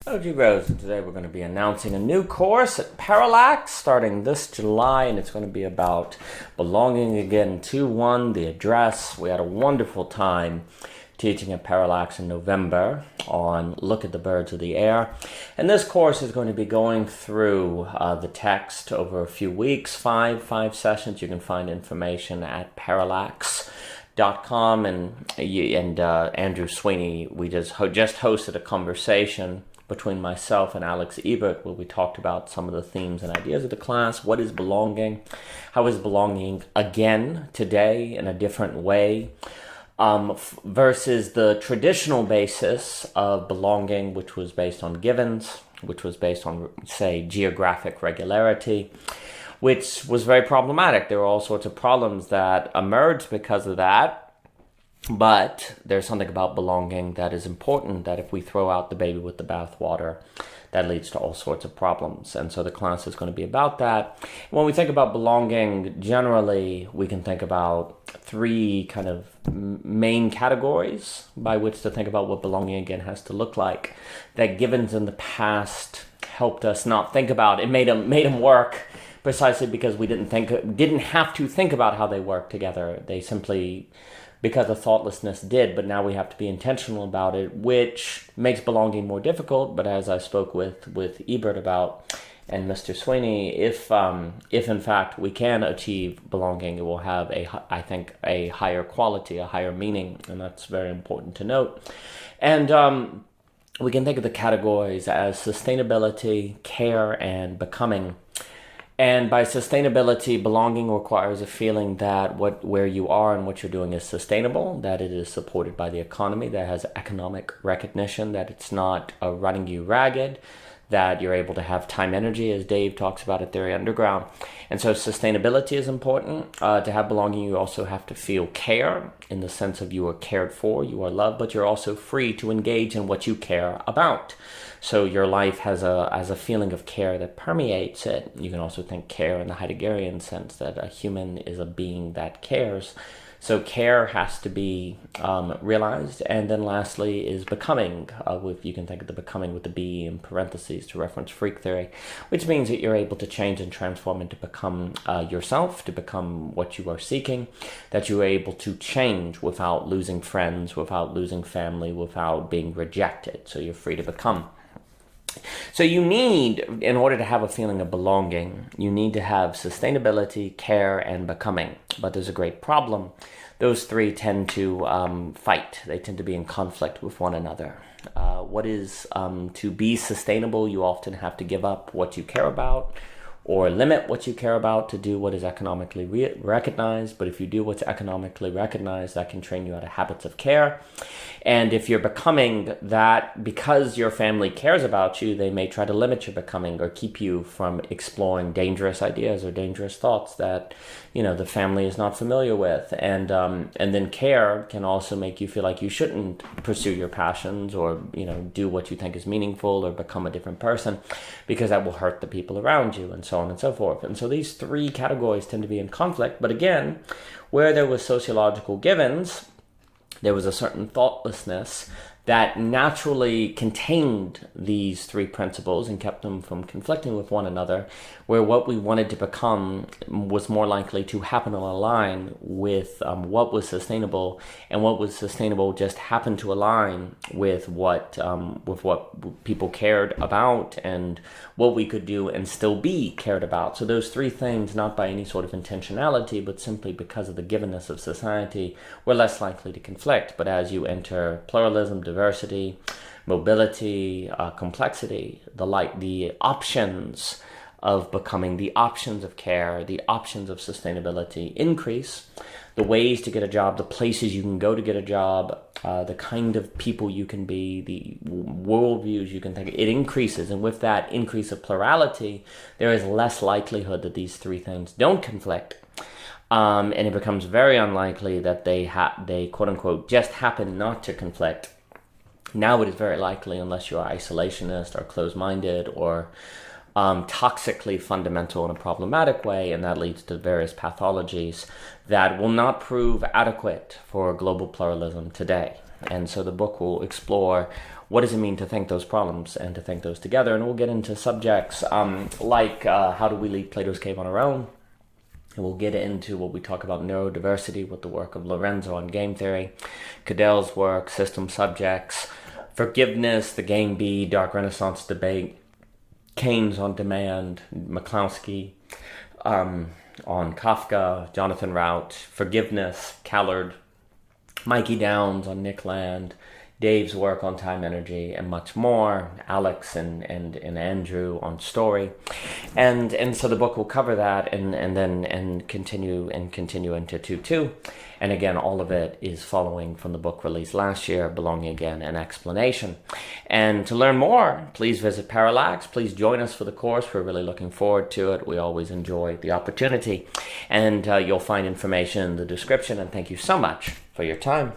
OG Rose, and today we're going to be announcing a new course at Parallax starting this July, and it's going to be about belonging again. II.1, the address. We had a wonderful time teaching at Parallax in November on Look at the Birds of the Air. And this course is going to be going through the text over a few weeks, five sessions. You can find information at parallax.com, and Andrew Sweeney, we just hosted a conversation between myself and Alex Ebert where we talked about some of the themes and ideas of the class. What is belonging? How is belonging again today in a different way? Versus the traditional basis of belonging, which was based on givens, which was based on, say, geographic regularity, which was very problematic. There were all sorts of problems that emerged because of that. But there's something about belonging that is important, that if we throw out the baby with the bathwater, that leads to all sorts of problems. And so the class is going to be about that. When we think about belonging, generally, we can think about three kind of main categories by which to think about what belonging again has to look like. That givens in the past helped us not think about. It made them work precisely because we didn't have to think about how they work together. They simply, because of thoughtlessness, did, but now we have to be intentional about it, which makes belonging more difficult. But as I spoke with Ebert about and Mr. Sweeney, if in fact we can achieve belonging, it will have I think a higher quality, a higher meaning, and that's very important to note. And we can think of the categories as sustainability, care, and becoming. And by sustainability, belonging requires a feeling that where you are and what you're doing is sustainable, that it is supported by the economy, that has economic recognition, that it's not running you ragged, that you're able to have time energy, as Dave talks about at Theory Underground. And so sustainability is important. To have belonging, you also have to feel care in the sense of you are cared for, you are loved, but you're also free to engage in what you care about. So your life has a feeling of care that permeates it. You can also think care in the Heideggerian sense, that a human is a being that cares. So care has to be realized. And then lastly is becoming. You can think of the becoming with the B in parentheses to reference freak theory, which means that you're able to change and transform and to become yourself, to become what you are seeking, that you are able to change without losing friends, without losing family, without being rejected. So you're free to become. So you need, in order to have a feeling of belonging, you need to have sustainability, care, and becoming. But there's a great problem. Those three tend to fight. They tend to be in conflict with one another. What is to be sustainable? You often have to give up what you care about or limit what you care about to do what is economically recognized. But if you do what's economically recognized, that can train you out of habits of care. And if you're becoming that, because your family cares about you, they may try to limit your becoming or keep you from exploring dangerous ideas or dangerous thoughts that, the family is not familiar with. And then care can also make you feel like you shouldn't pursue your passions or, do what you think is meaningful or become a different person, because that will hurt the people around you, and so on and so forth. And so these three categories tend to be in conflict. But again, where there was sociological givens, there was a certain thoughtlessness that naturally contained these three principles and kept them from conflicting with one another, where what we wanted to become was more likely to happen on a line with what was sustainable, and what was sustainable just happened to align with what people cared about and what we could do and still be cared about. So those three things, not by any sort of intentionality, but simply because of the givenness of society, were less likely to conflict. But as you enter pluralism, diversity, mobility, complexity, the options of becoming, the options of care, the options of sustainability increase. The ways to get a job, the places you can go to get a job, the kind of people you can be, the worldviews you can think of, it increases. And with that increase of plurality, there is less likelihood that these three things don't conflict. And it becomes very unlikely that they quote unquote just happen not to conflict. Now it is very likely, unless you're isolationist or closed-minded or toxically fundamental in a problematic way, and that leads to various pathologies that will not prove adequate for global pluralism today. And so the book will explore what does it mean to think those problems and to think those together? And we'll get into subjects like how do we leave Plato's cave on our own? And we'll get into what we talk about neurodiversity with the work of Lorenzo on game theory, Cadell's work, system subjects, forgiveness, the game B, Dark Renaissance debate, Keynes on demand, McCloskey on Kafka, Jonathan Rout, forgiveness, Callard, Mikey Downs on Nick Land, Dave's work on time energy, and much more, Alex and Andrew on story. And so the book will cover that and then continue into 2.2. And again, all of it is following from the book released last year, Belonging Again, an Explanation. And to learn more, please visit Parallax. Please join us for the course. We're really looking forward to it. We always enjoy the opportunity. And you'll find information in the description. And thank you so much for your time.